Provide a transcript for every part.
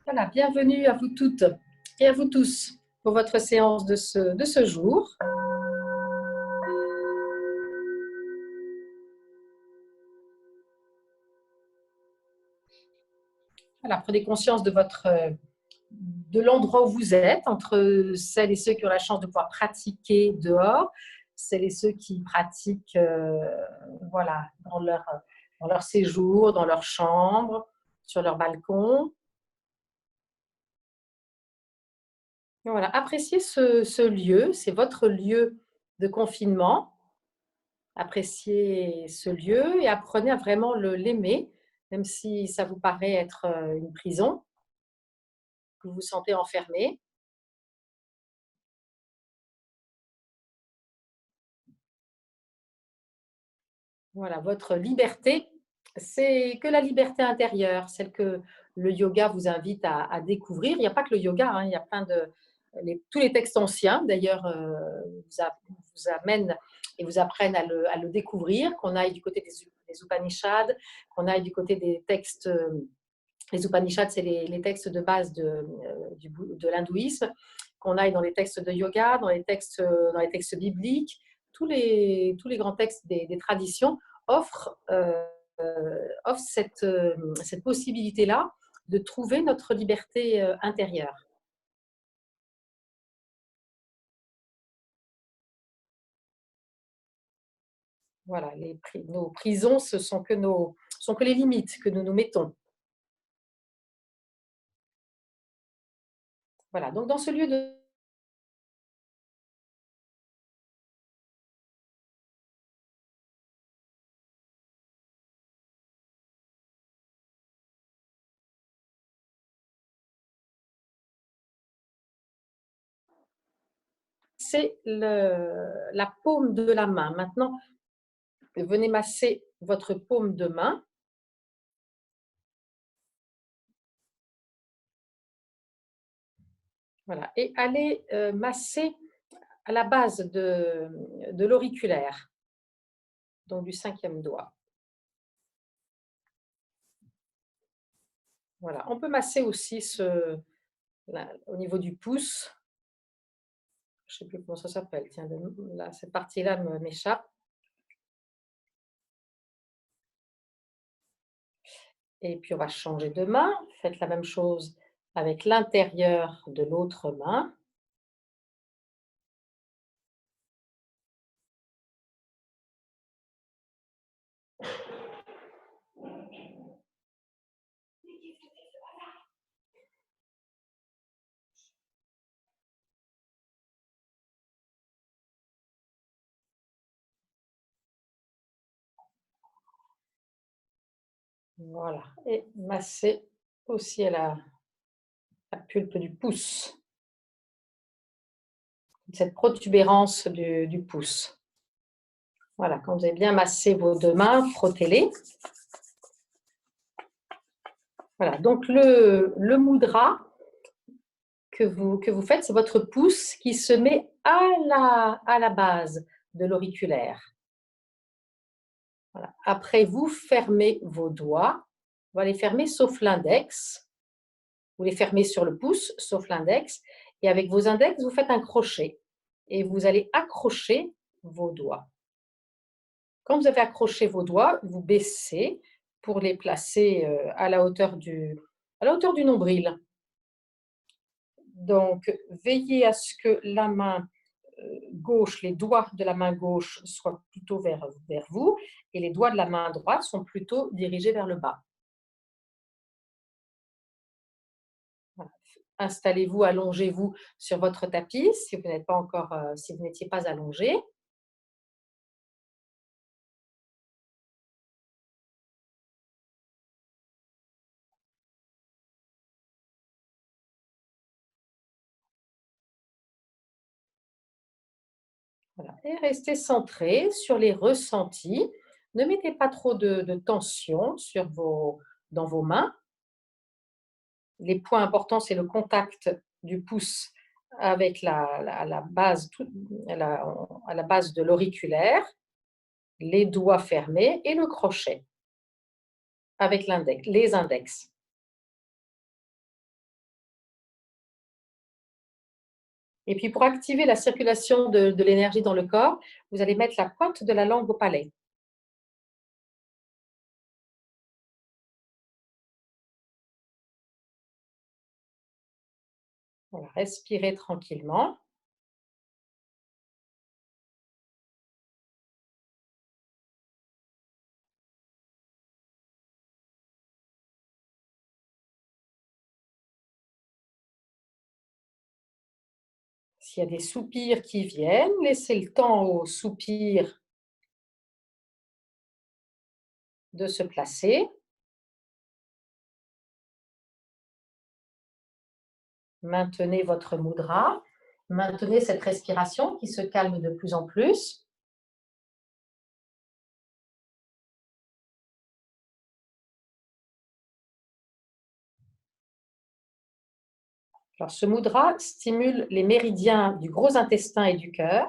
Voilà, bienvenue à vous toutes et à vous tous pour votre séance de ce jour. Voilà, prenez conscience de l'endroit où vous êtes, entre celles et ceux qui ont la chance de pouvoir pratiquer dehors, celles et ceux qui pratiquent voilà, dans leur séjour, dans leur chambre, sur leur balcon. Voilà, appréciez ce lieu, c'est votre lieu de confinement. Appréciez ce lieu et apprenez à vraiment l'aimer, même si ça vous paraît être une prison, que vous vous sentez enfermé. Voilà, votre liberté, c'est que la liberté intérieure, celle que le yoga vous invite à découvrir. Il n'y a pas que le yoga, hein, il y a plein de... tous les textes anciens, d'ailleurs, vous amènent et vous apprennent à le découvrir, qu'on aille du côté des Upanishads, qu'on aille du côté des textes... les Upanishads, c'est les textes de base de l'hindouisme, qu'on aille dans les textes de yoga, dans les textes bibliques. Tous les grands textes des traditions offrent, offrent cette possibilité-là de trouver notre liberté intérieure. Voilà, nos prisons, ce sont que les limites que nous nous mettons. Voilà, donc dans ce lieu de c'est la paume de la main. Maintenant, venez masser votre paume de main. Voilà, et allez masser à la base de l'auriculaire, donc du cinquième doigt. Voilà, on peut masser aussi au niveau du pouce. Je ne sais plus comment ça s'appelle. Tiens, là, cette partie-là m'échappe. Et puis, on va changer de main. Faites la même chose avec l'intérieur de l'autre main. Voilà, et masser aussi à la pulpe du pouce, cette protubérance du pouce. Voilà, quand vous avez bien massé vos deux mains, frottez-les. Voilà, donc le mudra que vous faites, c'est votre pouce qui se met à la base de l'auriculaire. Voilà. Après, vous fermez vos doigts. Vous allez les fermer sauf l'index. Vous les fermez sur le pouce, sauf l'index. Et avec vos index, vous faites un crochet. Et vous allez accrocher vos doigts. Quand vous avez accroché vos doigts, vous baissez pour les placer à la hauteur du nombril. Donc, veillez à ce que la main gauche, les doigts de la main gauche soient plutôt vers vous et les doigts de la main droite sont plutôt dirigés vers le bas. Voilà. Installez-vous, allongez-vous sur votre tapis si vous n'êtes pas encore, si vous n'étiez pas allongé. Voilà. Et restez centré sur les ressentis. Ne mettez pas trop de tension dans vos mains. Les points importants, c'est le contact du pouce avec la base, à la base de l'auriculaire, les doigts fermés et le crochet avec les index. Et puis pour activer la circulation de l'énergie dans le corps, vous allez mettre la pointe de la langue au palais. Voilà, respirez tranquillement. S'il y a des soupirs qui viennent, laissez le temps aux soupirs de se placer. Maintenez votre mudra. Maintenez cette respiration qui se calme de plus en plus. Alors, ce mudra stimule les méridiens du gros intestin et du cœur.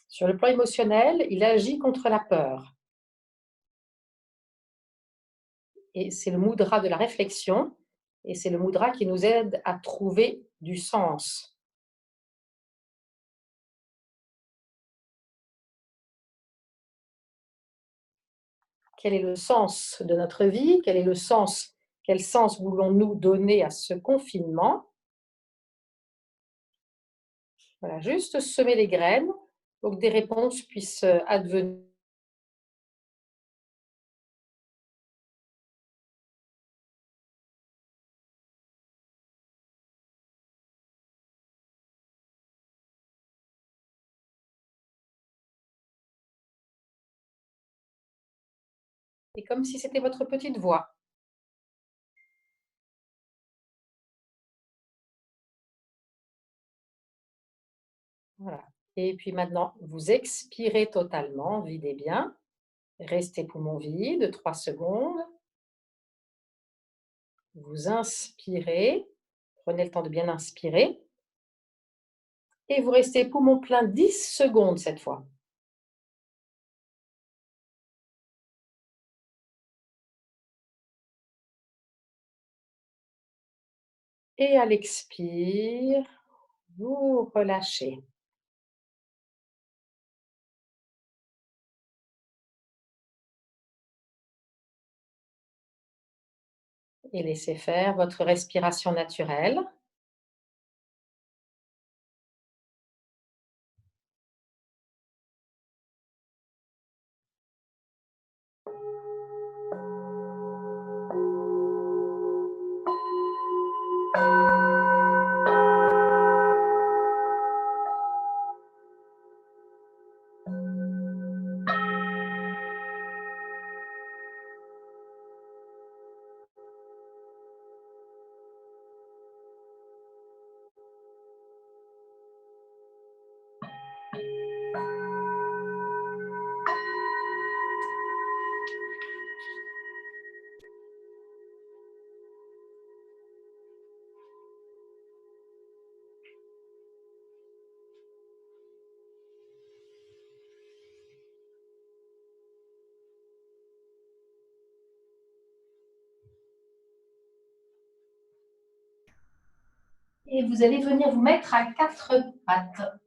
Sur le plan émotionnel, il agit contre la peur. Et c'est le mudra de la réflexion. Et c'est le mudra qui nous aide à trouver du sens. Quel est le sens de notre vie? Quel sens voulons-nous donner à ce confinement? Voilà, juste semer les graines pour que des réponses puissent advenir. Et comme si c'était votre petite voix. Voilà. Et puis maintenant, vous expirez totalement, videz bien. Restez poumon vide, 3 secondes. Vous inspirez, prenez le temps de bien inspirer. Et vous restez poumon plein 10 secondes cette fois. Et à l'expire, vous relâchez. Et laissez faire votre respiration naturelle. Et vous allez venir vous mettre à 4 pattes.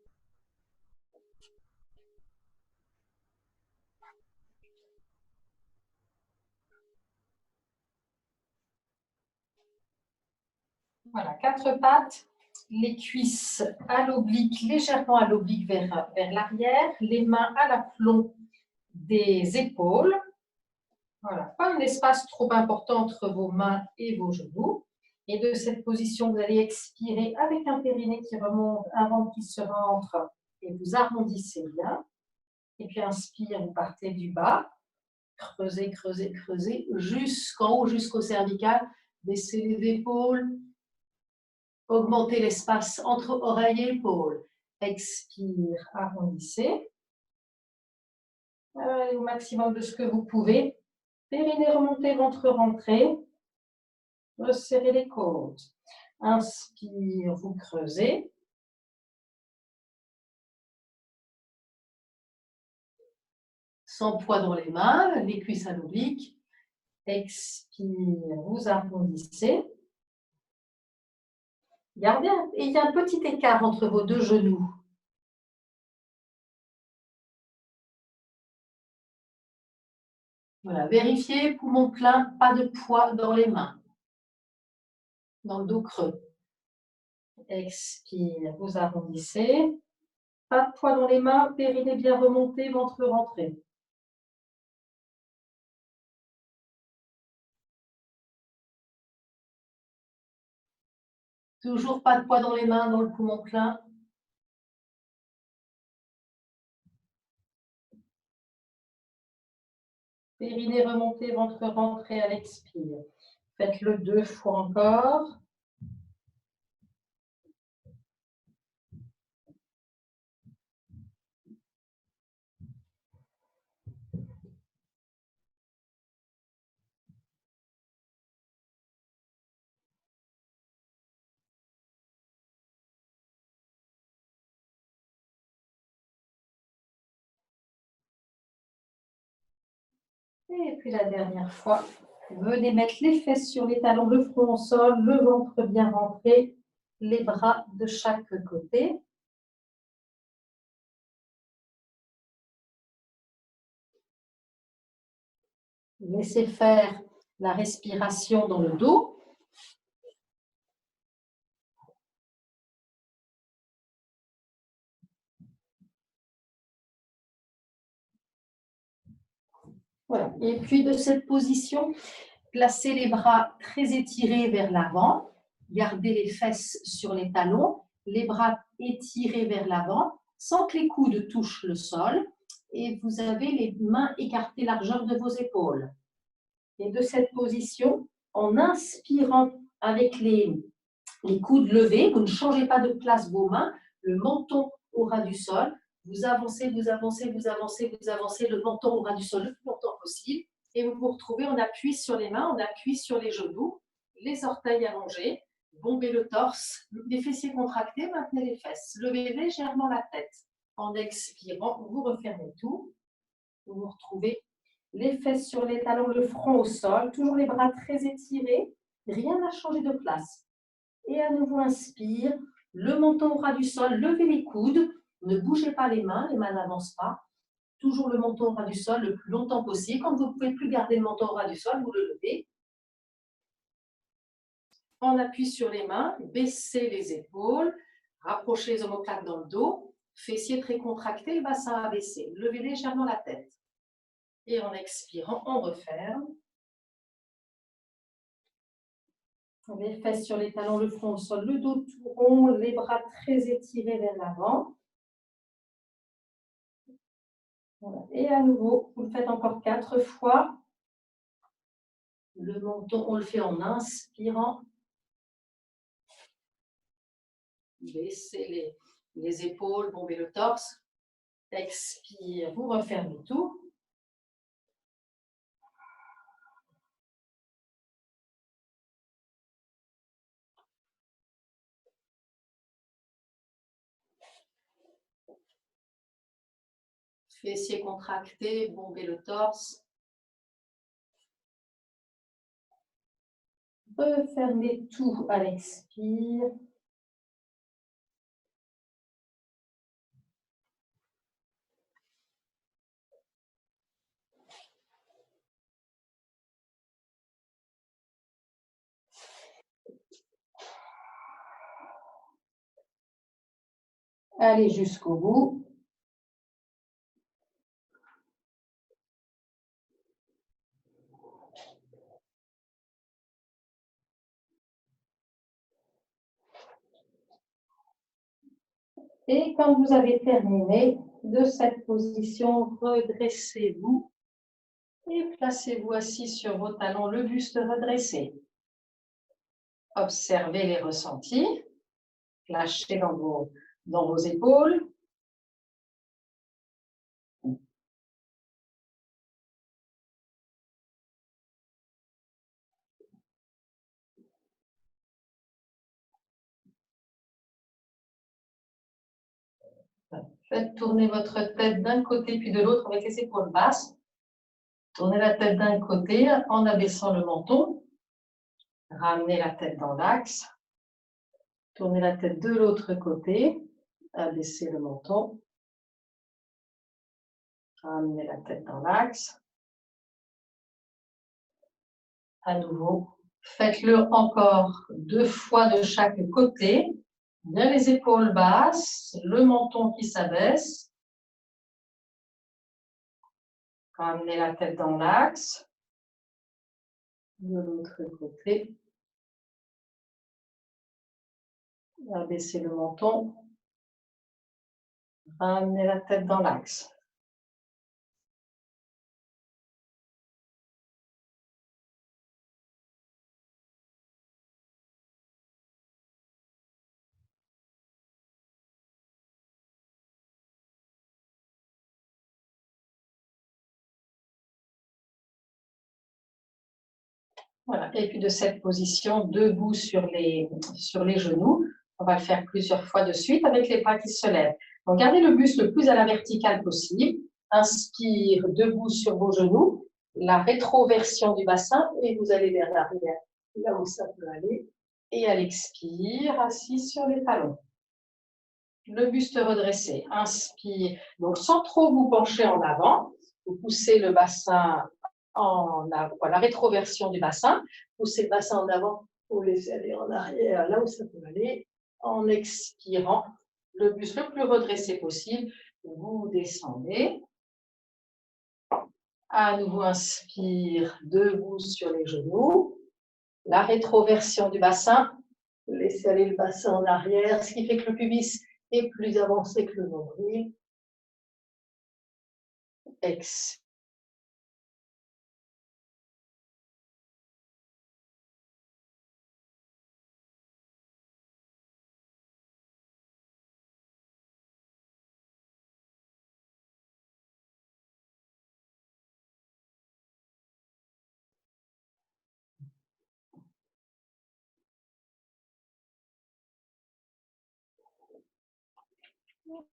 Voilà, 4 pattes, les cuisses à l'oblique, légèrement à l'oblique vers l'arrière, les mains à l'aplomb des épaules. Voilà, pas un espace trop important entre vos mains et vos genoux. Et de cette position, vous allez expirer avec un périnée qui remonte, un ventre qui se rentre et vous arrondissez bien. Et puis inspire, vous partez du bas, creusez, creusez, creusez, jusqu'en haut, jusqu'au cervical. Baissez les épaules, augmentez l'espace entre oreille et épaule. Expire, arrondissez. Allez, au maximum de ce que vous pouvez. Périnée remontez, ventre rentré. Resserrez les côtes. Inspire, vous creusez. Sans poids dans les mains, les cuisses à l'oblique. Expire, vous arrondissez. Gardez et il y a un petit écart entre vos deux genoux. Voilà, vérifiez, poumon plein, pas de poids dans les mains, dans le dos creux. Expire, vous arrondissez. Pas de poids dans les mains, périnée bien remonté, ventre rentré. Toujours pas de poids dans les mains, dans le poumon plein. Périnée remonté, ventre rentré à l'expire. Faites-le 2 fois encore. Et puis la dernière fois, venez mettre les fesses sur les talons, le front au sol, le ventre bien rentré, les bras de chaque côté. Laissez faire la respiration dans le dos. Voilà. Et puis de cette position, placez les bras très étirés vers l'avant. Gardez les fesses sur les talons, les bras étirés vers l'avant, sans que les coudes touchent le sol. Et vous avez les mains écartées largeur de vos épaules. Et de cette position, en inspirant avec les coudes levés, vous ne changez pas de place vos mains, le menton au ras du sol, vous avancez, vous avancez, vous avancez, vous avancez, le menton au ras du sol le plus longtemps possible, et vous vous retrouvez, on appuie sur les mains, on appuie sur les genoux, les orteils allongés, bombez le torse, les fessiers contractés, maintenez les fesses, levez légèrement la tête. En expirant, vous refermez tout, vous vous retrouvez les fesses sur les talons, le front au sol, toujours les bras très étirés, rien n'a changé de place. Et à nouveau, inspire, le menton au ras du sol, levez les coudes, ne bougez pas les mains n'avancent pas. Toujours le menton au ras du sol le plus longtemps possible. Quand vous ne pouvez plus garder le menton au ras du sol, vous le levez. On appuie sur les mains, baissez les épaules, rapprochez les omoplates dans le dos, fessiers très contractés, le bassin abaissé. Levez légèrement la tête. Et en expirant, on referme. Les fesses sur les talons, le front au sol, le dos tout rond, les bras très étirés vers l'avant. Voilà. Et à nouveau, vous le faites encore 4 fois. Le menton, on le fait en inspirant. Baissez les épaules, bombez le torse. Expire, vous refermez tout. Fessiers contractés, bombez le torse. Refermez tout à l'expire. Allez jusqu'au bout. Et quand vous avez terminé de cette position, redressez-vous et placez-vous assis sur vos talons, le buste redressé. Observez les ressentis. Lâchez dans vos épaules. Faites tourner votre tête d'un côté puis de l'autre avec les épaules basses. Tournez la tête d'un côté en abaissant le menton. Ramenez la tête dans l'axe. Tournez la tête de l'autre côté. Abaissez le menton. Ramenez la tête dans l'axe. À nouveau, faites-le encore 2 fois de chaque côté. Bien les épaules basses, le menton qui s'abaisse. Ramenez la tête dans l'axe. De l'autre côté. Abaissez le menton. Ramenez la tête dans l'axe. Voilà. Et puis de cette position, debout sur les genoux, on va le faire plusieurs fois de suite avec les bras qui se lèvent. Donc gardez le buste le plus à la verticale possible. Inspire debout sur vos genoux, la rétroversion du bassin et vous allez vers l'arrière, là où ça peut aller. Et à l'expire, assis sur les talons. Le buste redressé. Inspire, donc sans trop vous pencher en avant. Vous poussez le bassin en avant, la rétroversion du bassin. Poussez le bassin en avant pour laisser aller en arrière, là où ça peut aller. En expirant, le buste le plus redressé possible. Vous descendez. À nouveau, inspire, debout sur les genoux. La rétroversion du bassin. Laissez aller le bassin en arrière, ce qui fait que le pubis est plus avancé que le nombril. Expire.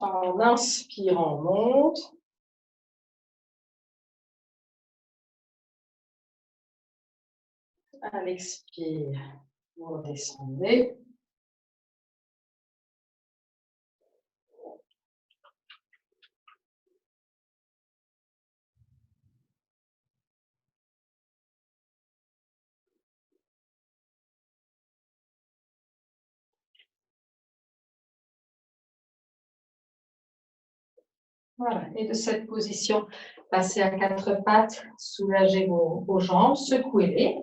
En inspirant, monte. À l'expire, vous redescendez. Voilà. Et de cette position, passez à 4 pattes, soulagez vos jambes, secouez-les.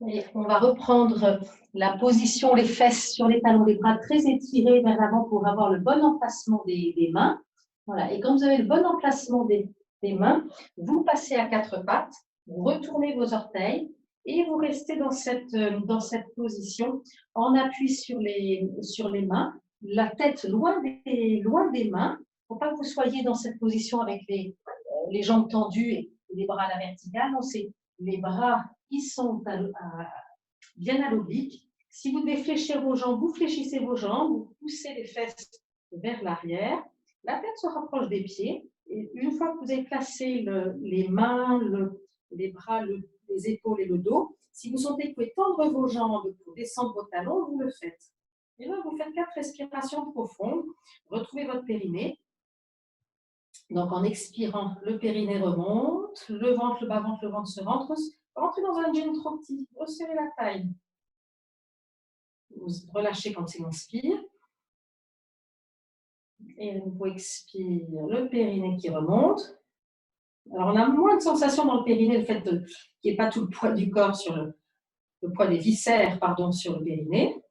Et on va reprendre la position, les fesses sur les talons, les bras très étirés vers l'avant pour avoir le bon emplacement des mains. Voilà. Et quand vous avez le bon emplacement des mains, vous passez à 4 pattes, vous retournez vos orteils et vous restez dans cette position en appui sur les mains, la tête loin des mains. Il ne faut pas que vous soyez dans cette position avec les jambes tendues et les bras à la verticale. Non, c'est les bras qui sont bien à l'oblique. Si vous devez fléchir vos jambes, vous fléchissez vos jambes, vous poussez les fesses vers l'arrière, la tête se rapproche des pieds, et une fois que vous avez placé les mains, les bras, les épaules et le dos, si vous sentez que vous pouvez tendre vos jambes pour descendre vos talons, vous le faites. Et là, vous faites 4 respirations profondes, retrouvez votre périnée. Donc, en expirant, le périnée remonte, le ventre, le bas-ventre, le ventre se rentre. Rentrez dans un jean trop petit, resserrez la taille. Vous relâchez quand il inspire. Et vous expire, le périnée qui remonte. Alors, on a moins de sensation dans le périnée, le fait qu'il n'y ait pas tout le poids du corps sur le poids des viscères, pardon, sur le périnée.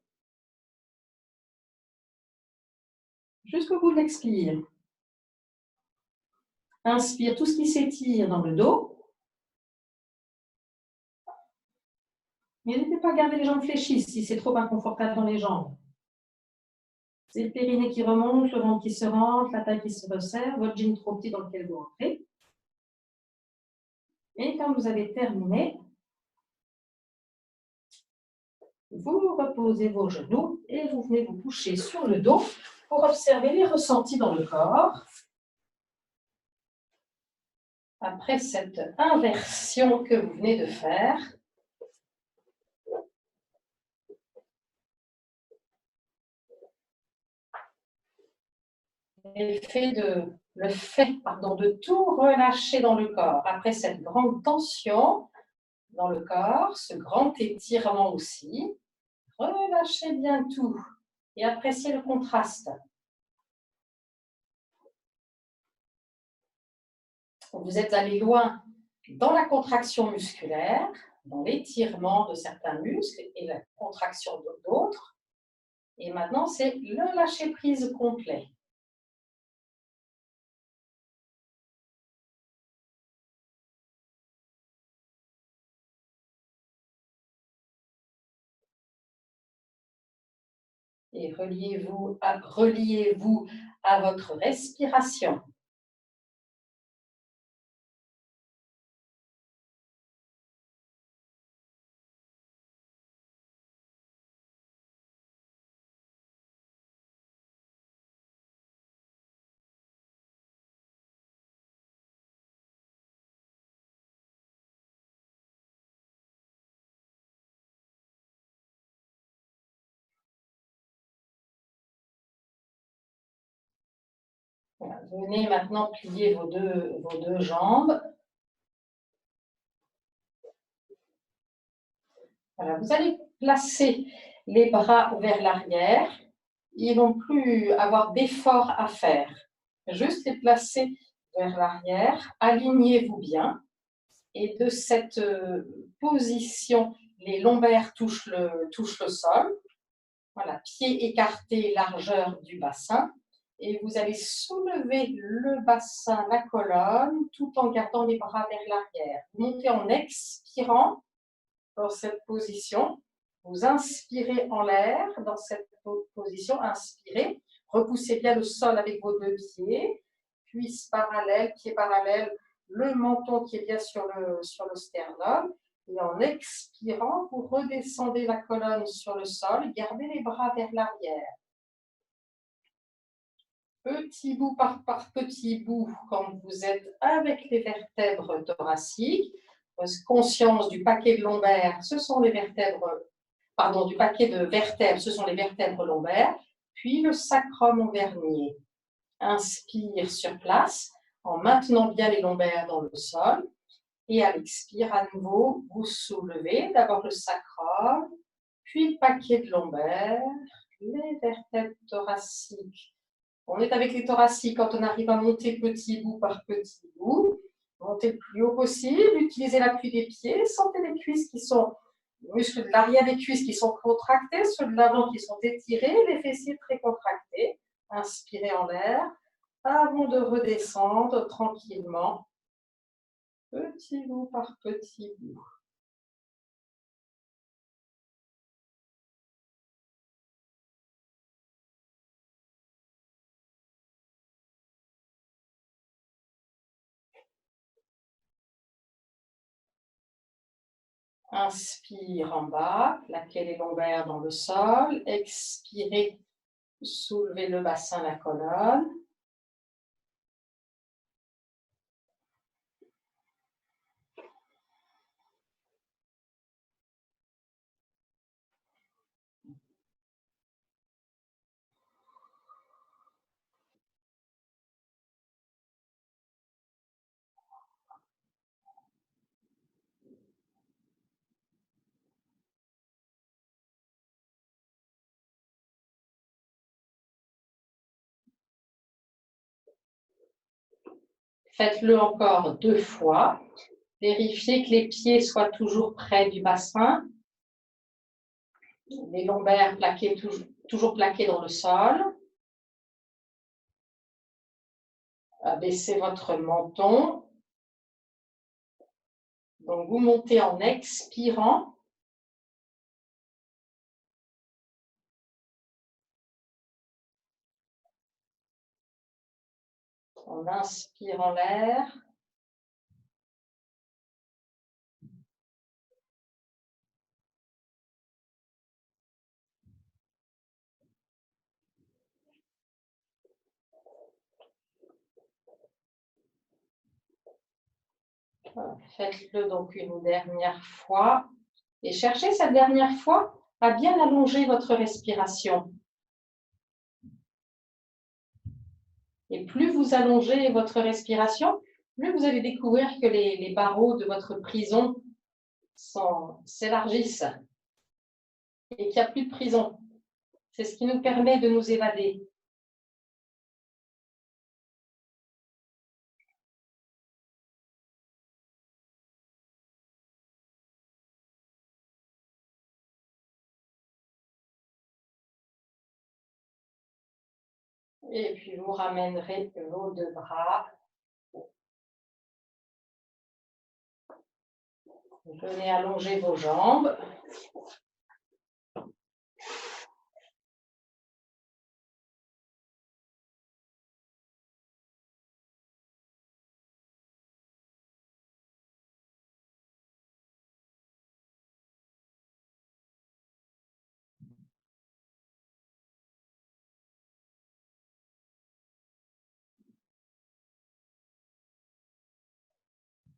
jusqu'au bout de l'expire. Inspire tout ce qui s'étire dans le dos. N'hésitez pas à garder les jambes fléchies si c'est trop inconfortable dans les jambes. C'est le périnée qui remonte, le ventre qui se rentre, la taille qui se resserre, votre jean trop petit dans lequel vous rentrez. Et quand vous avez terminé, vous reposez vos genoux et vous venez vous coucher sur le dos pour observer les ressentis dans le corps. Après cette inversion que vous venez de faire, le fait de tout relâcher dans le corps, après cette grande tension dans le corps, ce grand étirement aussi, relâchez bien tout et appréciez le contraste. Vous êtes allé loin dans la contraction musculaire, dans l'étirement de certains muscles et la contraction d'autres. Et maintenant, c'est le lâcher-prise complet. Et reliez-vous à votre respiration. Voilà. Venez maintenant plier vos deux jambes. Voilà. Vous allez placer les bras vers l'arrière. Ils ne vont plus avoir d'effort à faire. Juste les placer vers l'arrière. Alignez-vous bien. Et de cette position, les lombaires touchent le sol. Voilà, pieds écartés, largeur du bassin. Et vous allez soulever le bassin, la colonne, tout en gardant les bras vers l'arrière. Montez en expirant dans cette position. Vous inspirez en l'air dans cette position. Inspirez. Repoussez bien le sol avec vos deux pieds. Cuisses parallèles, pieds parallèles. Le menton qui est bien sur le sternum. Et en expirant, vous redescendez la colonne sur le sol. Gardez les bras vers l'arrière. Petit bout par petit bout, quand vous êtes avec les vertèbres thoraciques, conscience du paquet de lombaires, ce sont les vertèbres, pardon, du paquet de vertèbres, ce sont les vertèbres lombaires, puis le sacrum en vernier. Inspire sur place, en maintenant bien les lombaires dans le sol, et à l'expire, à nouveau, vous soulevez d'abord le sacrum, puis le paquet de lombaires, les vertèbres thoraciques. On est avec les thoraciques quand on arrive à monter petit bout par petit bout. Montez le plus haut possible, utilisez l'appui des pieds, sentez les cuisses qui sont, les muscles de l'arrière des cuisses qui sont contractés, ceux de l'avant qui sont étirés, les fessiers très contractés. Inspirez en l'air avant de redescendre tranquillement, petit bout par petit bout. Inspire en bas, plaquez les lombaires dans le sol. Expirez, soulevez le bassin, la colonne. Faites-le encore 2 fois. Vérifiez que les pieds soient toujours près du bassin. Les lombaires plaqués, toujours plaqués dans le sol. Abaissez votre menton. Donc, vous montez en expirant. En inspirant l'air. Faites-le donc une dernière fois. Et cherchez cette dernière fois à bien allonger votre respiration. Et plus vous allongez votre respiration, plus vous allez découvrir que les barreaux de votre prison s'élargissent et qu'il n'y a plus de prison. C'est ce qui nous permet de nous évader. Et puis vous ramènerez vos deux bras. Venez allonger vos jambes.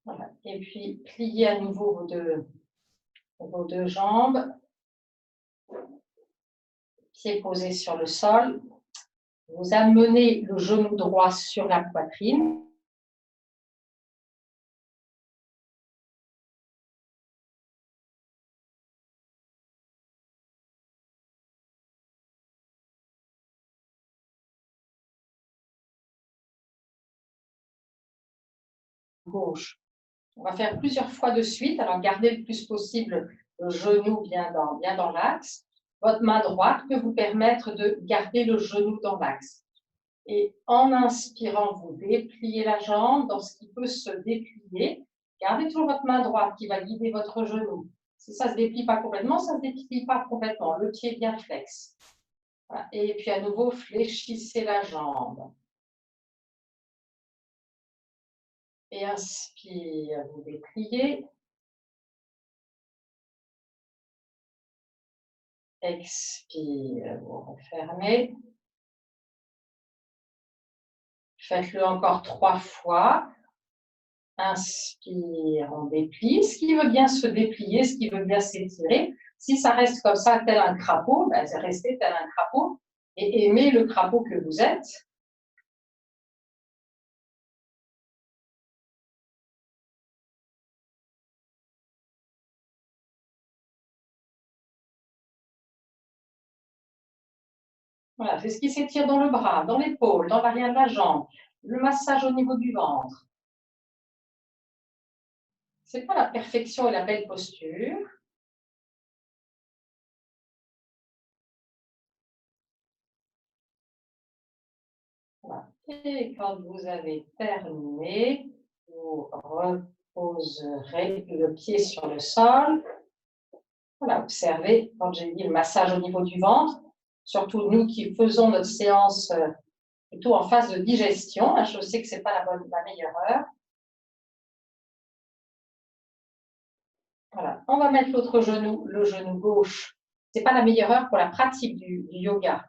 Voilà. Et puis pliez à nouveau vos deux jambes. Pieds posés sur le sol. Vous amenez le genou droit sur la poitrine. Gauche. On va faire plusieurs fois de suite. Alors, gardez le plus possible le genou bien dans l'axe. Votre main droite peut vous permettre de garder le genou dans l'axe. Et en inspirant, vous dépliez la jambe dans ce qui peut se déplier. Gardez toujours votre main droite qui va guider votre genou. Si ça ne se déplie pas complètement, ça ne se déplie pas complètement. Le pied bien flex. Voilà. Et puis à nouveau, fléchissez la jambe. Et inspire, vous dépliez. Expire, vous refermez. Faites-le encore 3 fois. Inspire, on déplie. Ce qui veut bien se déplier, ce qui veut bien s'étirer. Si ça reste comme ça, tel un crapaud, ben, restez tel un crapaud et aimez le crapaud que vous êtes. Voilà, c'est ce qui s'étire dans le bras, dans l'épaule, dans l'arrière de la jambe, le massage au niveau du ventre. C'est pas la perfection et la belle posture. Voilà. Et quand vous avez terminé, vous reposerez le pied sur le sol. Voilà, observez, quand j'ai dit le massage au niveau du ventre, surtout nous qui faisons notre séance plutôt en phase de digestion, hein, je sais que ce n'est pas la meilleure heure. Voilà, on va mettre l'autre genou, le genou gauche. Ce n'est pas la meilleure heure pour la pratique du yoga.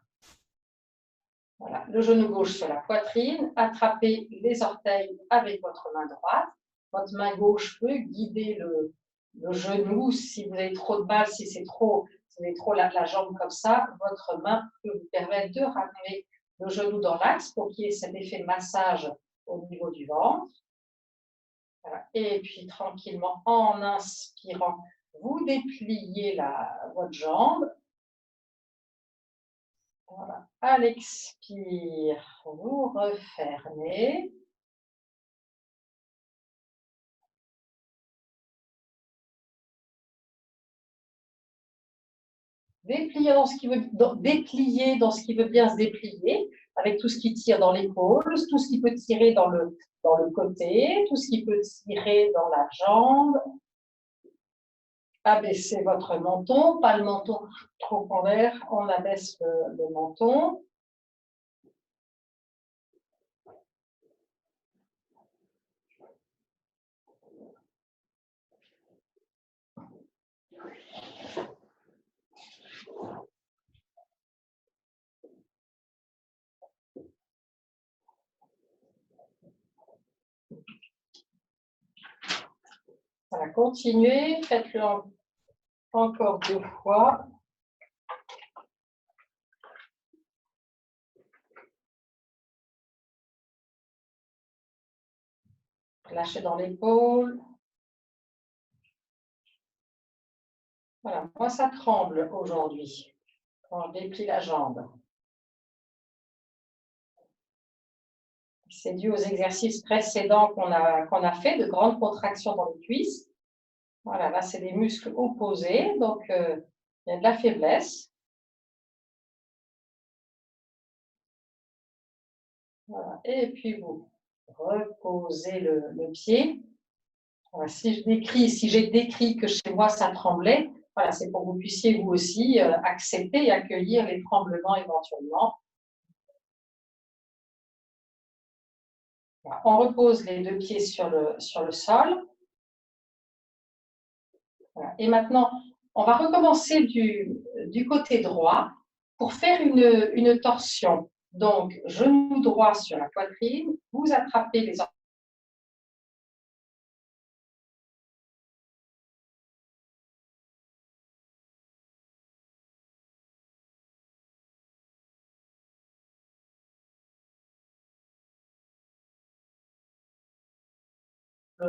Voilà, le genou gauche sur la poitrine, attrapez les orteils avec votre main droite. Votre main gauche peut guider le genou. Si vous avez trop de mal, si vous avez trop la jambe comme ça, votre main peut vous permettre de ramener le genou dans l'axe pour qu'il y ait cet effet de massage au niveau du ventre. Voilà. Et puis tranquillement, en inspirant, vous dépliez votre jambe. Voilà. À l'expire, vous refermez. Déplier dans ce qui veut, déplier dans ce qui veut bien se déplier, avec tout ce qui tire dans l'épaule, tout ce qui peut tirer dans le côté, tout ce qui peut tirer dans la jambe. Abaissez votre menton, pas le menton trop en l'air, on abaisse le menton. Voilà, continuez, faites-le encore 2 fois. Lâchez dans l'épaule. Voilà, moi ça tremble aujourd'hui quand je déplie la jambe. C'est dû aux exercices précédents qu'on a fait, de grandes contractions dans les cuisses. Voilà, là c'est des muscles opposés, donc il y a de la faiblesse. Voilà. Et puis vous reposez le pied. Voilà, si j'ai décrit que chez moi ça tremblait, voilà, c'est pour que vous puissiez vous aussi accepter et accueillir les tremblements éventuellement. Voilà. On repose les 2 pieds sur le sol. Voilà. Et maintenant, on va recommencer du côté droit pour faire une torsion. Donc, genou droit sur la poitrine, vous attrapez les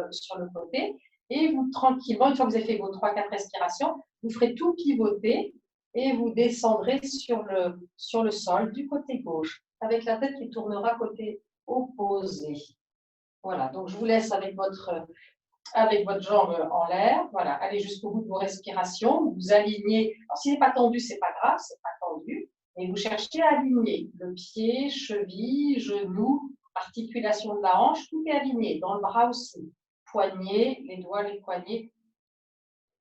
sur le côté et vous tranquillement, une fois que vous avez fait vos 3-4 respirations, vous ferez tout pivoter et vous descendrez sur le sol du côté gauche avec la tête qui tournera côté opposé. Voilà, donc je vous laisse avec votre jambe en l'air. Voilà, allez jusqu'au bout de vos respirations. Vous alignez. Alors, si ce n'est pas tendu, ce n'est pas grave, c'est pas tendu. Et vous cherchez à aligner le pied, cheville, genou, articulation de la hanche, tout est aligné. Dans le bras aussi. Poignets, les doigts, les poignets.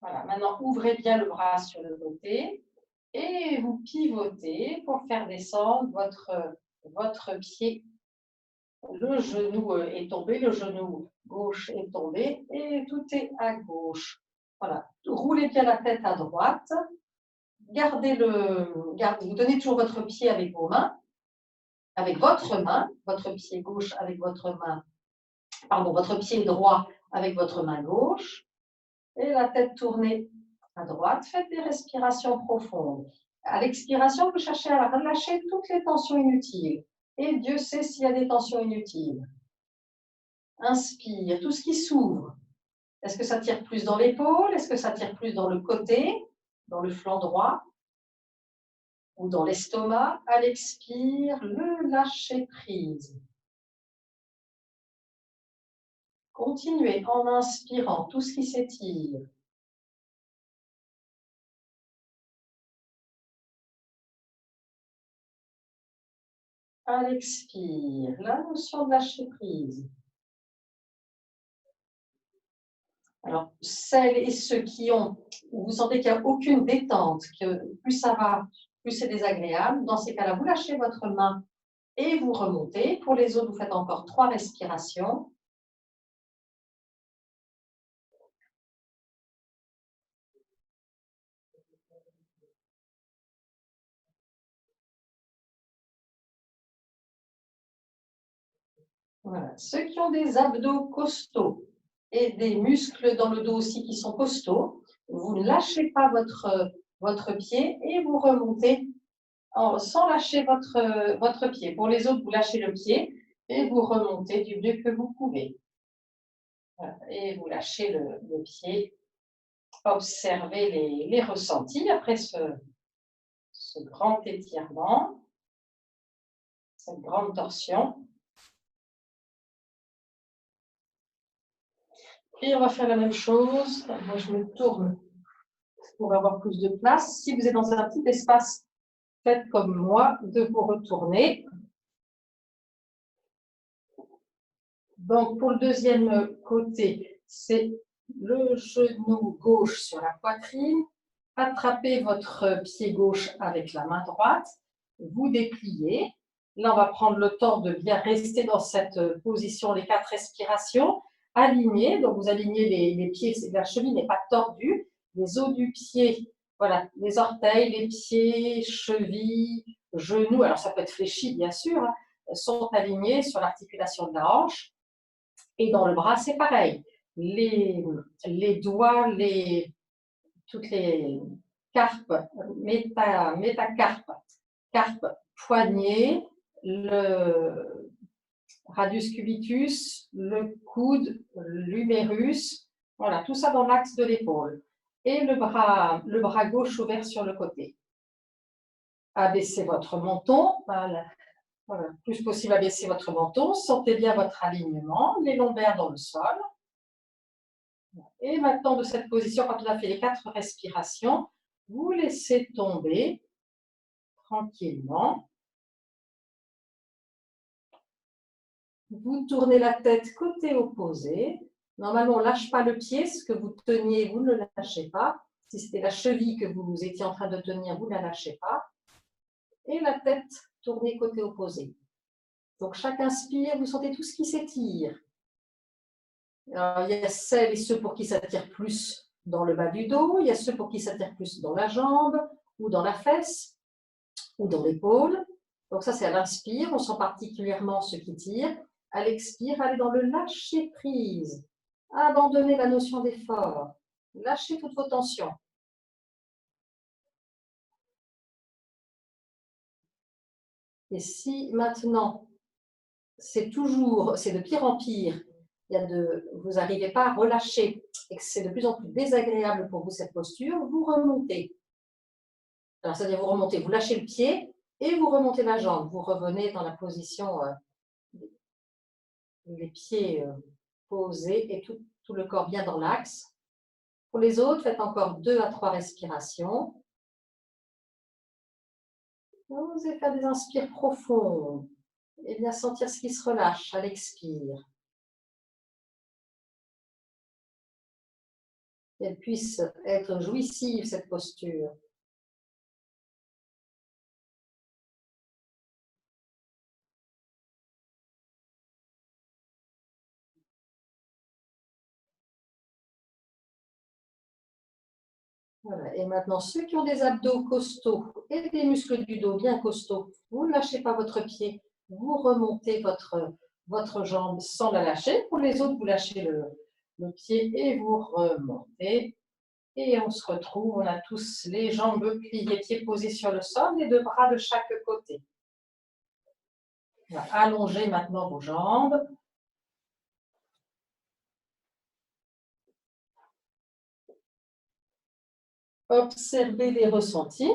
Voilà, maintenant ouvrez bien le bras sur le côté et vous pivotez pour faire descendre votre pied. Le genou est tombé, le genou gauche est tombé et tout est à gauche. Voilà. Roulez bien la tête à droite. Vous donnez toujours votre pied avec vos mains, avec votre main, votre pied gauche avec votre main, pardon, votre pied droit avec votre main gauche. Et la tête tournée à droite. Faites des respirations profondes. À l'expiration, vous cherchez à relâcher toutes les tensions inutiles. Et Dieu sait s'il y a des tensions inutiles. Inspire, tout ce qui s'ouvre. Est-ce que ça tire plus dans l'épaule? Est-ce que ça tire plus dans le côté, dans le flanc droit ou dans l'estomac? À l'expire, le lâcher prise. Continuez en inspirant tout ce qui s'étire. À l'expire, la notion de lâcher prise. Alors, celles et ceux où vous sentez qu'il n'y a aucune détente, que plus ça va, plus c'est désagréable, dans ces cas-là, vous lâchez votre main et vous remontez. Pour les autres, vous faites encore 3 respirations. Voilà. Ceux qui ont des abdos costauds et des muscles dans le dos aussi qui sont costauds, vous ne lâchez pas votre pied et vous remontez sans lâcher votre pied. Pour les autres, vous lâchez le pied et vous remontez du mieux que vous pouvez. Voilà. Et vous lâchez le pied. Observez les ressentis après ce grand étirement, cette grande torsion. Et on va faire la même chose. Moi, je me tourne pour avoir plus de place. Si vous êtes dans un petit espace, faites comme moi, de vous retourner. Donc, pour le deuxième côté, c'est le genou gauche sur la poitrine. Attrapez votre pied gauche avec la main droite. Vous dépliez. Là, on va prendre le temps de bien rester dans cette position, les 4 respirations. Alignez. Donc, vous alignez les pieds. La cheville n'est pas tordue. Les os du pied, voilà, les orteils, les pieds, chevilles, genoux. Alors, ça peut être fléchi, bien sûr, hein, sont alignés sur l'articulation de la hanche. Et dans le bras, c'est pareil. Les doigts, toutes les carpes, métacarpes, carpe, poignet, le radius cubitus, le coude, l'humérus. Voilà, tout ça dans l'axe de l'épaule. Et le bras gauche ouvert sur le côté. Abaissez votre menton. Voilà, le plus possible, abaissez votre menton. Sentez bien votre alignement, les lombaires dans le sol. Et maintenant, de cette position, quand on a fait les 4 respirations, vous laissez tomber tranquillement. Vous tournez la tête côté opposé. Normalement, on ne lâche pas le pied. Ce que vous teniez, vous ne le lâchez pas. Si c'était la cheville que vous étiez en train de tenir, vous ne la lâchez pas. Et la tête tournée côté opposé. Donc, chaque inspire, vous sentez tout ce qui s'étire. Alors, il y a celles et ceux pour qui ça tire plus dans le bas du dos. Il y a ceux pour qui ça tire plus dans la jambe ou dans la fesse ou dans l'épaule. Donc ça, c'est à l'inspire. On sent particulièrement ce qui tire. À l'expire, allez dans le lâcher prise. Abandonnez la notion d'effort. Lâchez toutes vos tensions. Et si maintenant, c'est de pire en pire, vous n'arrivez pas à relâcher et que c'est de plus en plus désagréable pour vous cette posture, vous remontez. Alors, c'est-à-dire vous remontez, vous lâchez le pied et vous remontez la jambe. Vous revenez dans la position les pieds posés et tout le corps bien dans l'axe. Pour les autres, faites encore 2 à 3 respirations. Vous allez faire des inspires profonds et bien sentir ce qui se relâche à l'expire. Qu'elle puisse être jouissive, cette posture. Voilà. Et maintenant, ceux qui ont des abdos costauds et des muscles du dos bien costauds, vous ne lâchez pas votre pied, vous remontez votre jambe sans la lâcher. Pour les autres, vous lâchez le pied et vous remontez. Et on se retrouve, on a tous les jambes pliées, pieds posés sur le sol, les 2 bras de chaque côté. Allongez maintenant vos jambes. Observez les ressentis.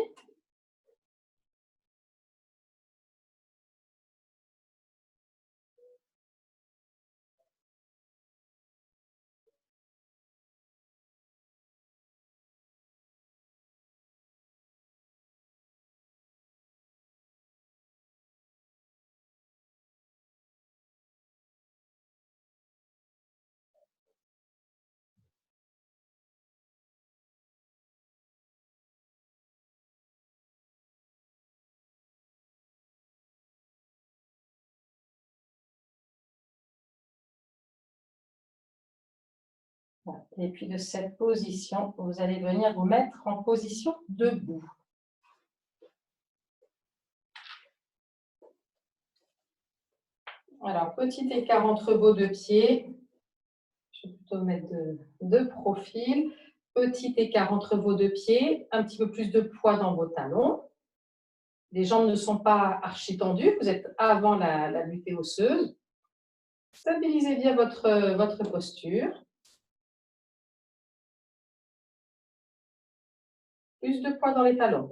Et puis de cette position, vous allez venir vous mettre en position debout. Alors, petit écart entre vos 2 pieds. Je vais plutôt mettre de profil. Petit écart entre vos 2 pieds. Un petit peu plus de poids dans vos talons. Les jambes ne sont pas archi tendues. Vous êtes avant la butée osseuse. Stabilisez bien votre posture. Plus de poids dans les talons.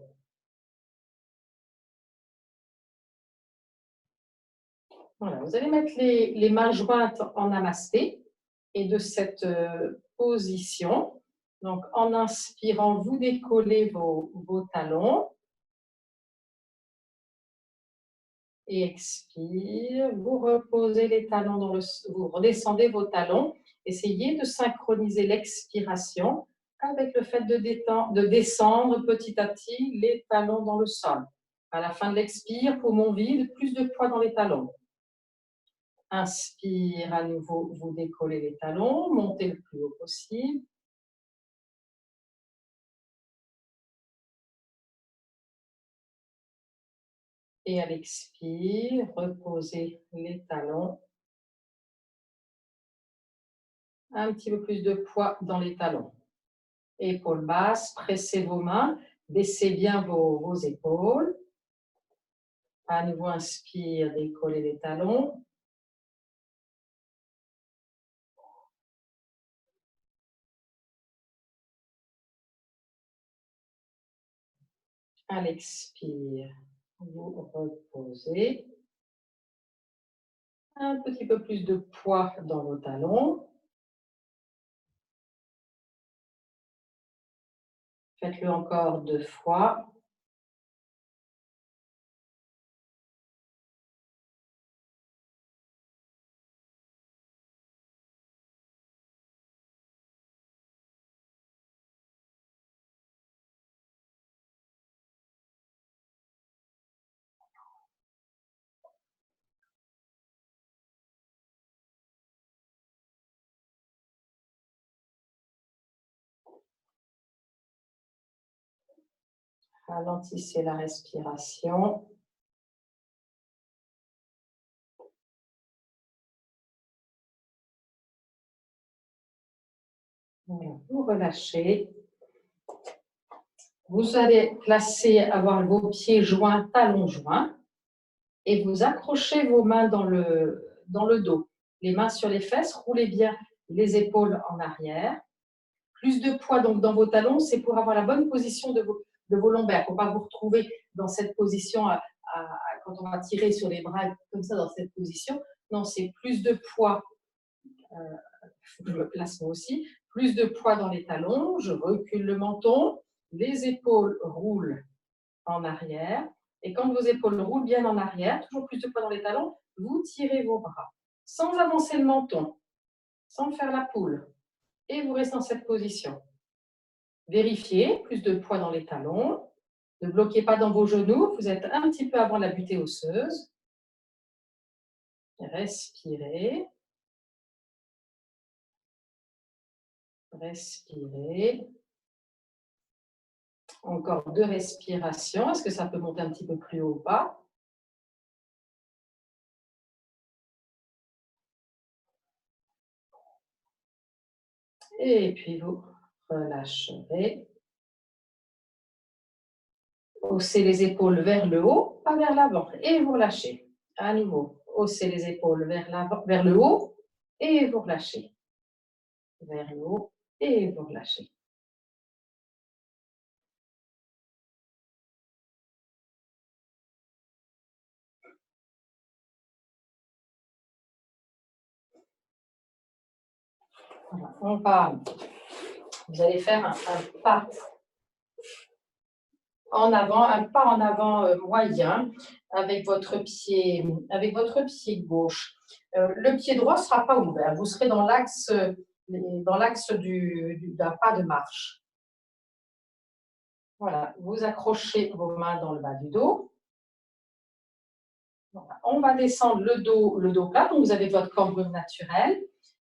Voilà, vous allez mettre les mains jointes en namasté et de cette position, Donc, en inspirant, vous décollez vos talons. Et expire, vous reposez les talons vous redescendez vos talons. Essayez de synchroniser l'expiration avec le fait de descendre petit à petit les talons dans le sol. À la fin de l'expire, poumon vide, plus de poids dans les talons. Inspire à nouveau, vous décollez les talons, montez le plus haut possible. Et à l'expire, reposez les talons. Un petit peu plus de poids dans les talons. Épaules basses, pressez vos mains, baissez bien vos épaules. À nouveau, inspire, décollez les talons. À l'expire, vous reposez. Un petit peu plus de poids dans vos talons. Faites-le encore 2 fois. Ralentissez la respiration. Voilà, vous relâchez. Vous allez avoir vos pieds joints, talons joints, et vous accrochez vos mains dans le dos. Les mains sur les fesses, roulez bien les épaules en arrière. Plus de poids donc dans vos talons, c'est pour avoir la bonne position de vos lombaires, pour ne pas vous retrouver dans cette position quand on va tirer sur les bras comme ça dans cette position. Non, c'est plus de poids, je me place moi aussi, plus de poids dans les talons, je recule le menton, les épaules roulent en arrière, et quand vos épaules roulent bien en arrière, toujours plus de poids dans les talons, vous tirez vos bras, sans avancer le menton, sans faire la poule, et vous restez dans cette position. Vérifiez, plus de poids dans les talons. Ne bloquez pas dans vos genoux, vous êtes un petit peu avant la butée osseuse. Respirez. Respirez. Encore 2 respirations. Est-ce que ça peut monter un petit peu plus haut ou pas? Et puis vous relâcherez. Haussez les épaules vers le haut, pas vers l'avant. Et vous relâchez. À nouveau, haussez les épaules vers le haut et vous relâchez. Vers le haut et vous relâchez. Voilà. Vous allez faire un pas en avant, un pas en avant moyen avec votre pied gauche. Le pied droit ne sera pas ouvert, vous serez dans l'axe d'un pas de marche. Voilà, vous accrochez vos mains dans le bas du dos. Voilà. On va descendre le dos plat, donc vous avez votre cambrure naturelle.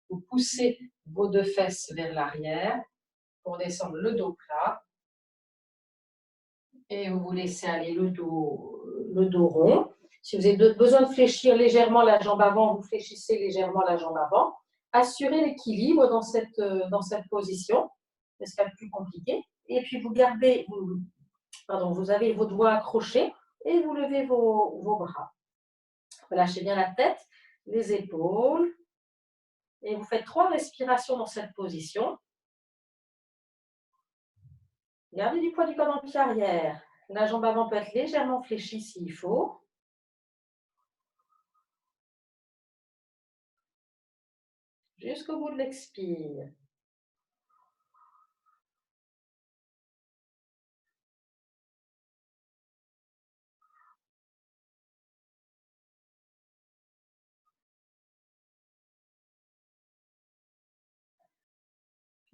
Vous poussez vos 2 fesses vers l'arrière pour descendre le dos plat. Et vous laissez aller le dos rond. Si vous avez besoin de fléchir légèrement la jambe avant, vous fléchissez légèrement la jambe avant. Assurez l'équilibre dans cette position, c'est ce qu'il y a de plus compliqué. Et puis vous avez vos doigts accrochés et vous levez vos bras. Relâchez bien la tête, les épaules. Et vous faites 3 respirations dans cette position. Gardez du poids du corps dans le pied arrière. La jambe avant peut être légèrement fléchie s'il faut. Jusqu'au bout de l'expire.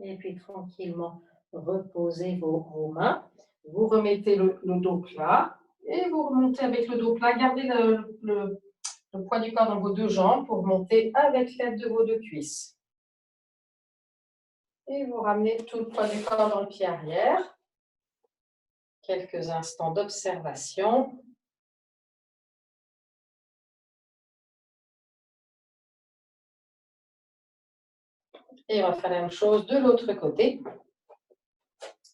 Et puis tranquillement, reposez vos mains. Vous remettez le dos plat et vous remontez avec le dos plat. Gardez le poids du corps dans vos deux jambes pour monter avec l'aide de vos deux cuisses. Et vous ramenez tout le poids du corps dans le pied arrière. Quelques instants d'observation. Et on va faire la même chose de l'autre côté.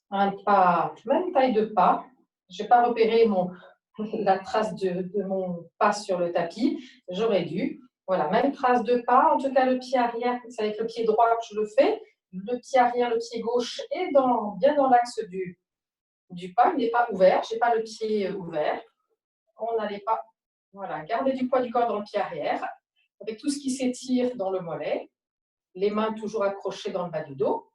Un pas, même taille de pas. Je n'ai pas repéré la trace de mon pas sur le tapis. J'aurais dû. Voilà, même trace de pas. En tout cas, le pied arrière, c'est avec le pied droit que je le fais. Le pied arrière, le pied gauche est bien dans l'axe du pas. Il n'est pas ouvert. Je n'ai pas le pied ouvert. On n'allait pas. Voilà, gardez du poids du corps dans le pied arrière. Avec tout ce qui s'étire dans le mollet. Les mains toujours accrochées dans le bas du dos.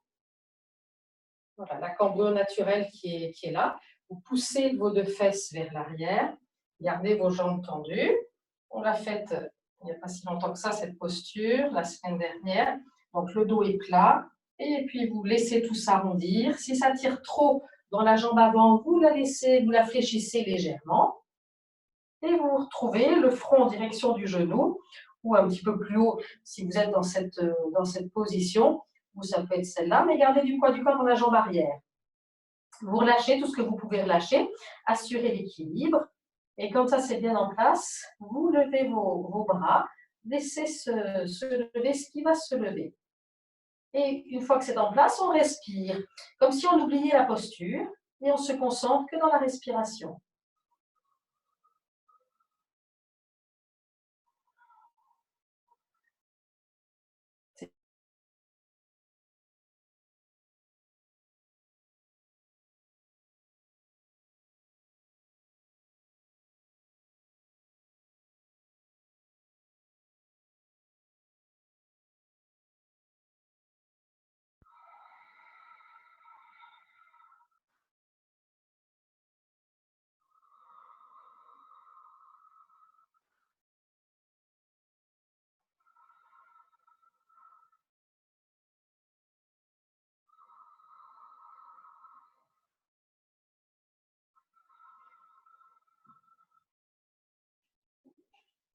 Voilà, la cambrure naturelle qui est là. Vous poussez vos deux fesses vers l'arrière. Gardez vos jambes tendues. On l'a faite il n'y a pas si longtemps que ça, cette posture, la semaine dernière. Donc, le dos est plat. Et puis, vous laissez tout s'arrondir. Si ça tire trop dans la jambe avant, vous la fléchissez légèrement. Et vous retrouvez le front en direction du genou ou un petit peu plus haut si vous êtes dans cette position. Ou ça peut être celle-là, mais gardez du poids du corps dans la jambe arrière. Vous relâchez tout ce que vous pouvez relâcher, assurez l'équilibre. Et quand ça c'est bien en place, vous levez vos bras, laissez se lever ce qui va se lever. Et une fois que c'est en place, on respire, comme si on oubliait la posture et on se concentre que dans la respiration.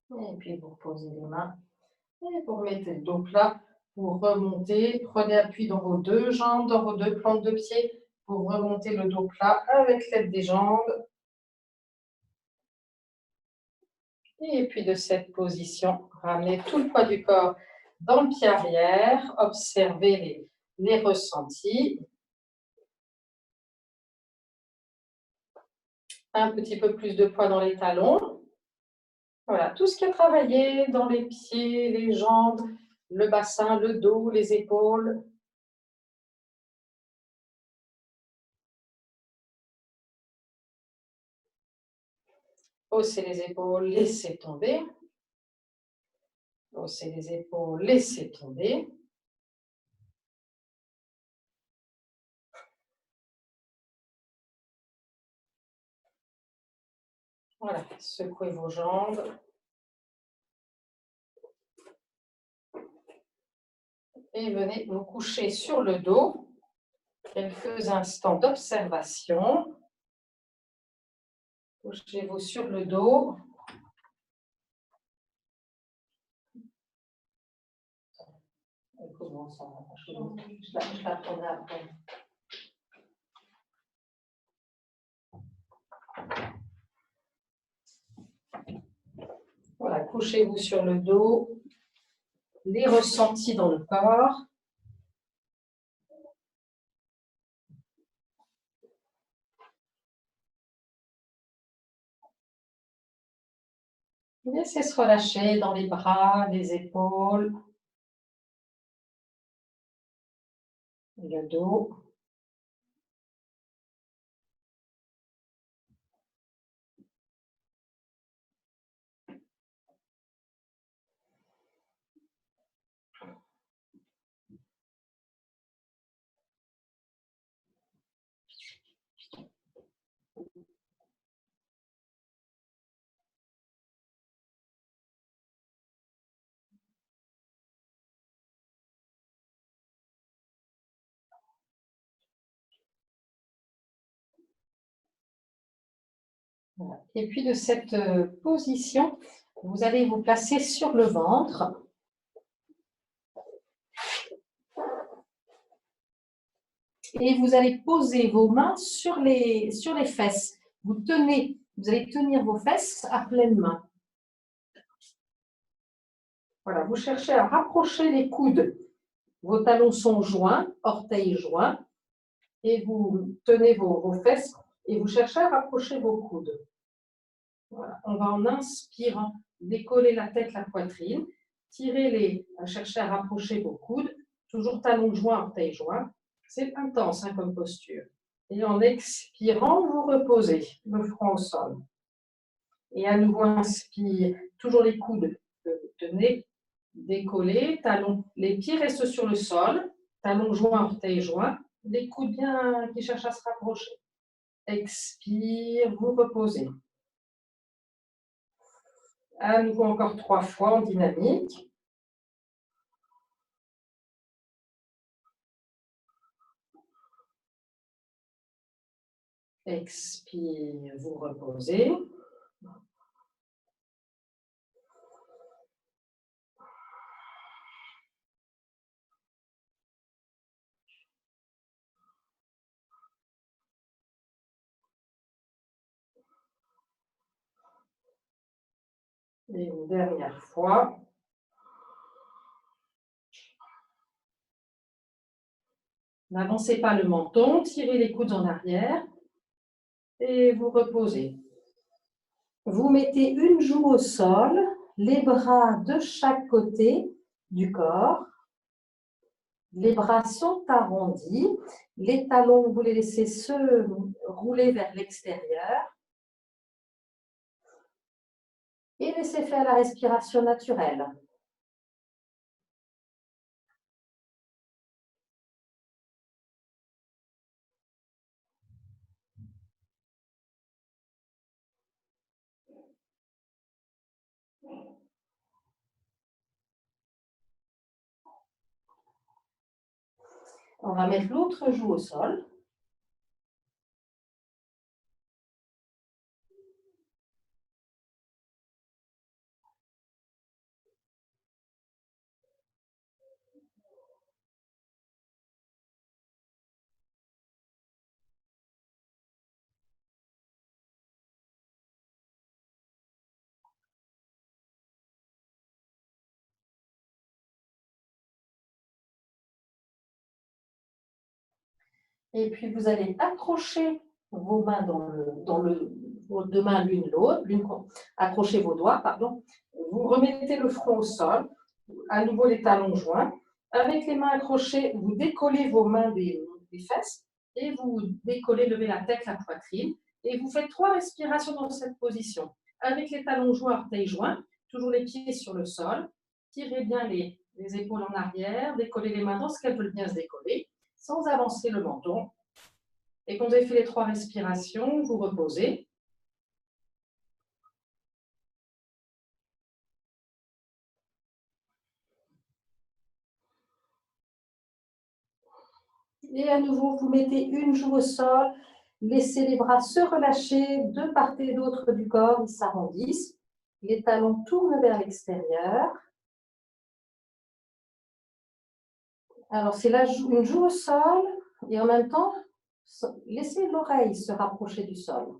Et puis vous reposez les mains et vous remettez le dos plat. Vous remontez, prenez appui dans vos deux jambes, dans vos deux plantes de pied. Vous remontez le dos plat avec l'aide des jambes. Et puis de cette position, ramenez tout le poids du corps dans le pied arrière. Observez les ressentis. Un petit peu plus de poids dans les talons. Voilà, tout ce qui est travaillé dans les pieds, les jambes, le bassin, le dos, les épaules. Haussez les épaules, laissez tomber. Haussez les épaules, laissez tomber. Voilà, secouez vos jambes. Et venez vous coucher sur le dos. Quelques instants d'observation. Couchez-vous sur le dos. Comment ça va? Je la prendrai après. Voilà, couchez-vous sur le dos. Les ressentis dans le corps. Laissez se relâcher dans les bras, les épaules, le dos. Voilà. Et puis de cette position, vous allez vous placer sur le ventre. Et vous allez poser vos mains sur les fesses. Vous allez tenir vos fesses à pleine main. Voilà, vous cherchez à rapprocher les coudes. Vos talons sont joints, orteils joints, et vous tenez vos fesses et vous cherchez à rapprocher vos coudes. Voilà. On va en inspirant décoller la tête, la poitrine, chercher à rapprocher vos coudes, toujours talons joints, orteils joints. C'est intense comme posture. Et en expirant, vous reposez le front au sol. Et à nouveau, inspire, toujours les coudes que vous tenez, décollés, talons, les pieds restent sur le sol, talons joints, orteils joints, les coudes bien qui cherchent à se rapprocher. Expire, vous reposez. À nouveau, encore 3 fois en dynamique. Expire, vous reposez. Et une dernière fois. N'avancez pas le menton, tirez les coudes en arrière et vous reposez. Vous mettez une joue au sol, les bras de chaque côté du corps. Les bras sont arrondis, les talons, vous les laissez se rouler vers l'extérieur. Et laissez faire la respiration naturelle. On va mettre l'autre joue au sol. Et puis, vous allez accrocher vos mains vos deux mains l'une l'autre, accrochez vos doigts, pardon. Vous remettez le front au sol, à nouveau les talons joints. Avec les mains accrochées, vous décollez vos mains des fesses et vous décollez, levez la tête, la poitrine. Et vous faites 3 respirations dans cette position. Avec les talons joints, orteils joints, toujours les pieds sur le sol. Tirez bien les épaules en arrière, décollez les mains dans ce qu'elles veulent bien se décoller, sans avancer le menton. Et quand vous avez fait les 3 respirations, vous reposez. Et à nouveau, vous mettez une joue au sol, laissez les bras se relâcher de part et d'autre du corps, ils s'arrondissent. Les talons tournent vers l'extérieur. Alors, c'est une joue au sol et en même temps, laissez l'oreille se rapprocher du sol.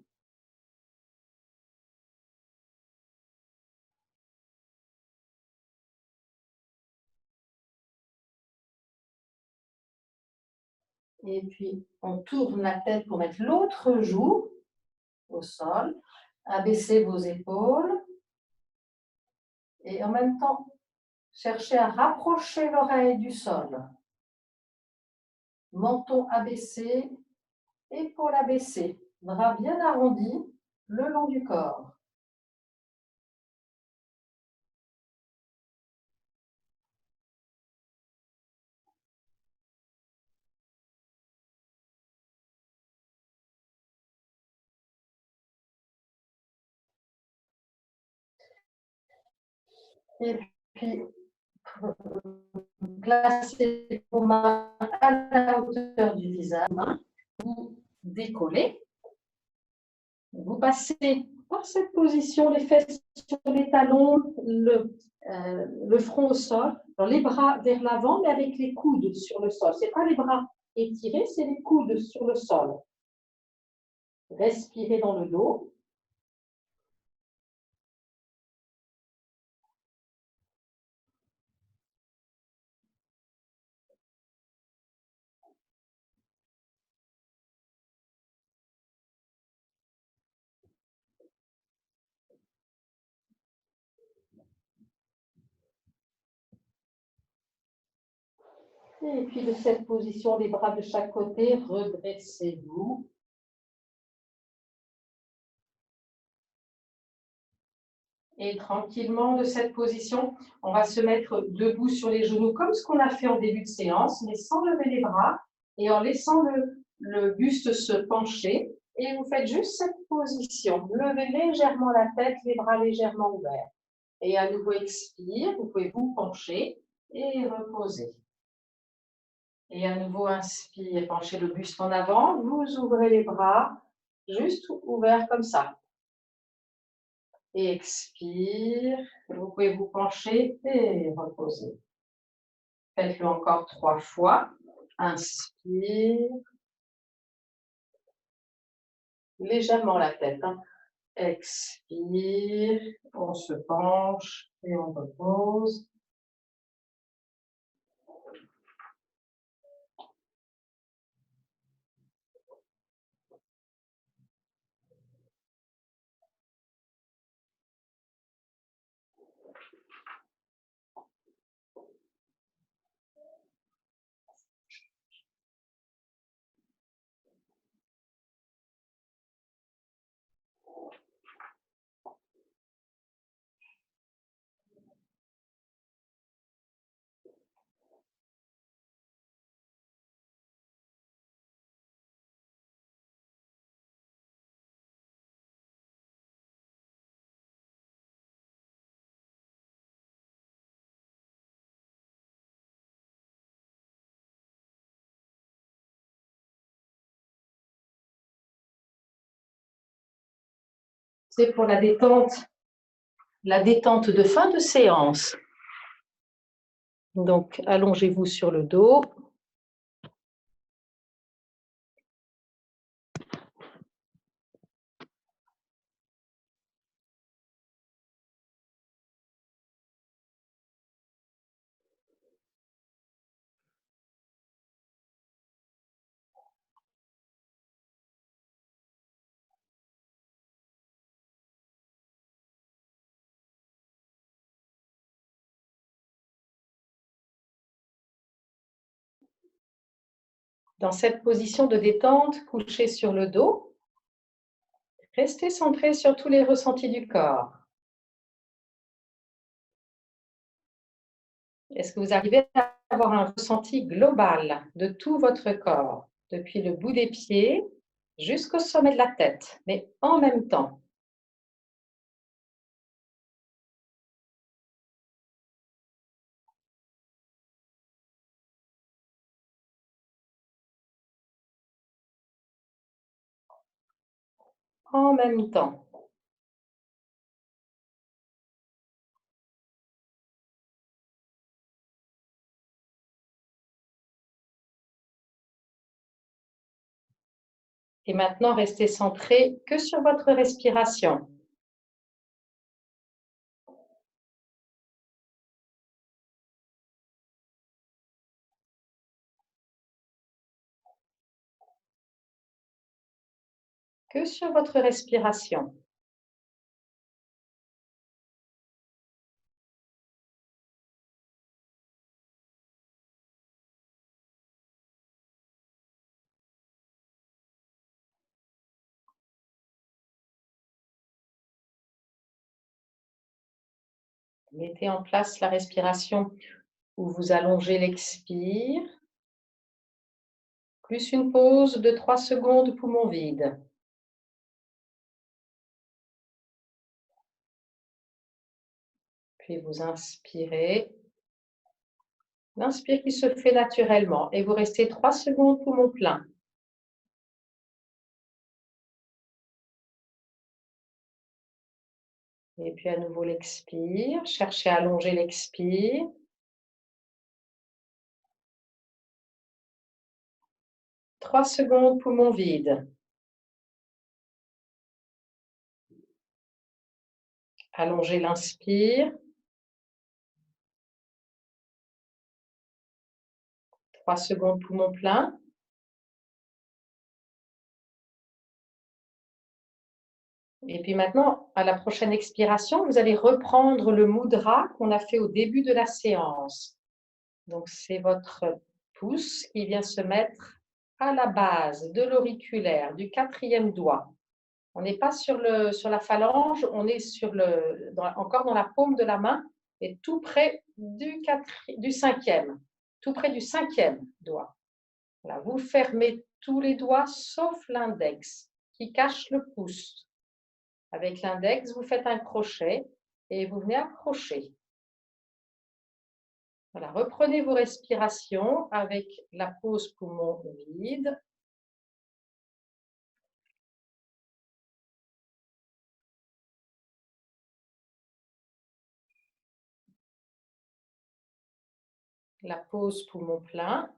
Et puis, on tourne la tête pour mettre l'autre joue au sol. Abaissez vos épaules. Et en même temps, cherchez à rapprocher l'oreille du sol. Menton abaissé, épaules abaissées, bras bien arrondis le long du corps. Et puis, placez vos mains à la hauteur du visage. Vous décollez. Vous passez par cette position, les fesses sur les talons, le front au sol, alors les bras vers l'avant, mais avec les coudes sur le sol. Ce n'est pas les bras étirés, c'est les coudes sur le sol. Respirez dans le dos. Et puis de cette position, les bras de chaque côté, redressez-vous. Et tranquillement, de cette position, on va se mettre debout sur les genoux, comme ce qu'on a fait en début de séance, mais sans lever les bras et en laissant le buste se pencher. Et vous faites juste cette position. Levez légèrement la tête, les bras légèrement ouverts. Et à nouveau, expire. Vous pouvez vous pencher et reposer. Et à nouveau, inspire, penchez le buste en avant. Vous ouvrez les bras, juste ouverts comme ça. Et expire. Vous pouvez vous pencher et reposer. Faites-le encore 3 fois. Inspire. Légèrement la tête. Expire. On se penche et on repose. C'est pour la détente de fin de séance. Donc, allongez-vous sur le dos. Dans cette position de détente, couché sur le dos, restez centré sur tous les ressentis du corps. Est-ce que vous arrivez à avoir un ressenti global de tout votre corps, depuis le bout des pieds jusqu'au sommet de la tête, mais en même temps? En même temps. Et maintenant, restez centré que sur votre respiration. Que sur votre respiration. Mettez en place la respiration où vous allongez l'expire, plus une pause de 3 secondes, poumon vide. Puis vous inspirez. L'inspire qui se fait naturellement et vous restez 3 secondes, poumon plein. Et puis à nouveau l'expire. Cherchez à allonger l'expire. 3 secondes, poumon vide. Allongez l'inspire. 3 secondes, poumon plein. Et puis maintenant, à la prochaine expiration, vous allez reprendre le mudra qu'on a fait au début de la séance. Donc, c'est votre pouce qui vient se mettre à la base de l'auriculaire, du 4e doigt. On n'est pas sur la phalange, on est encore dans la paume de la main et tout près du 5e, tout près du 5e doigt. Voilà, vous fermez tous les doigts sauf l'index qui cache le pouce. Avec l'index, vous faites un crochet et vous venez accrocher. Voilà, reprenez vos respirations avec la pause poumon vide. La pause poumon plein.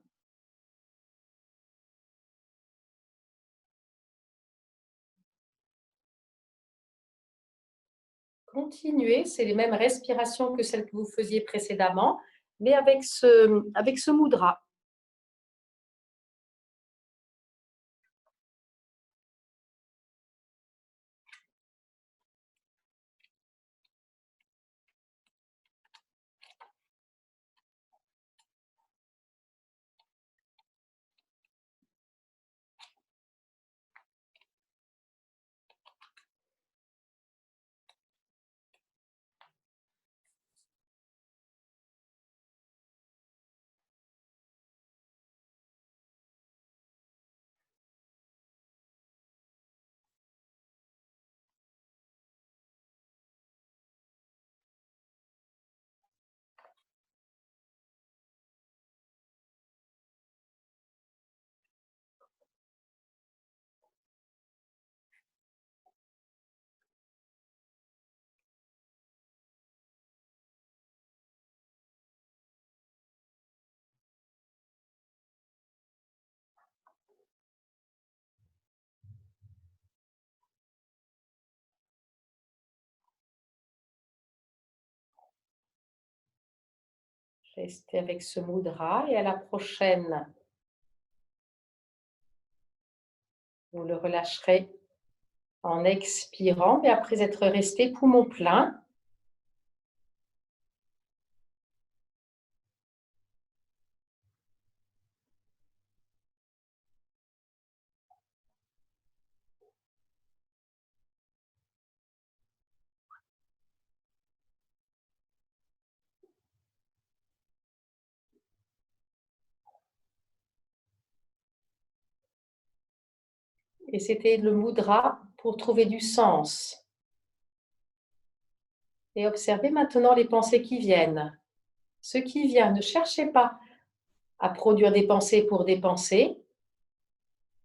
Continuez, c'est les mêmes respirations que celles que vous faisiez précédemment, mais avec ce mudra. Restez avec ce mudra et à la prochaine, vous le relâcherez en expirant, mais après être resté poumon plein. Et c'était le mudra pour trouver du sens. Et observez maintenant les pensées qui viennent. Ce qui vient, ne cherchez pas à produire des pensées pour des pensées.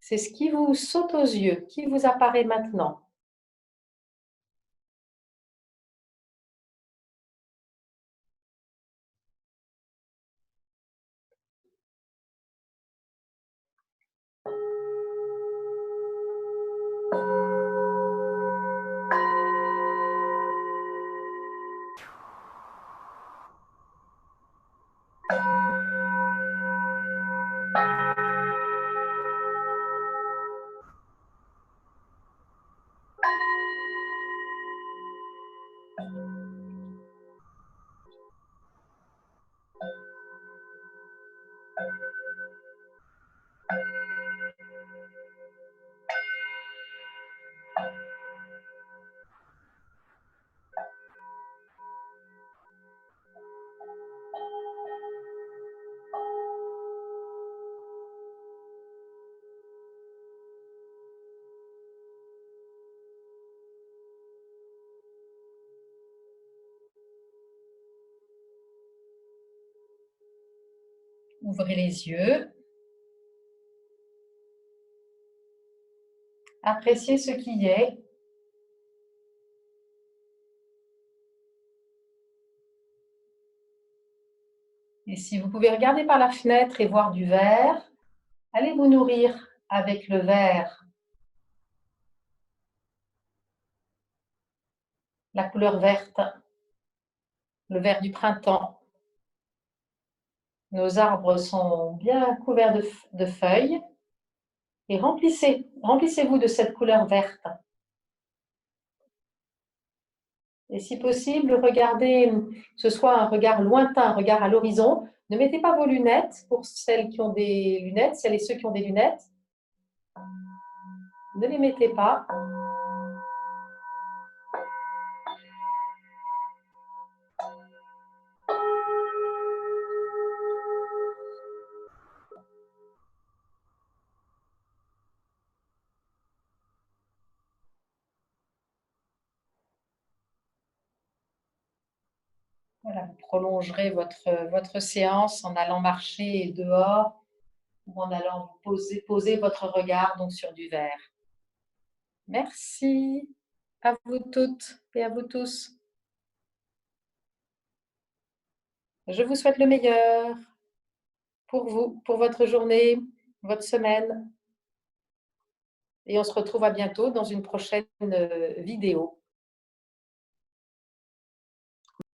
C'est ce qui vous saute aux yeux, qui vous apparaît maintenant. Ouvrez les yeux. Appréciez ce qui est. Et si vous pouvez regarder par la fenêtre et voir du vert, allez vous nourrir avec le vert, la couleur verte, le vert du printemps. Nos arbres sont bien couverts de feuilles et remplissez-vous de cette couleur verte. Et si possible, regardez, que ce soit un regard lointain, un regard à l'horizon. Ne mettez pas vos lunettes pour celles qui ont des lunettes, celles et ceux qui ont des lunettes. Ne les mettez pas. Voilà, vous prolongerez votre séance en allant marcher dehors ou en allant vous poser votre regard donc sur du vert. Merci à vous toutes et à vous tous. Je vous souhaite le meilleur pour vous, pour votre journée, votre semaine. Et on se retrouve à bientôt dans une prochaine vidéo.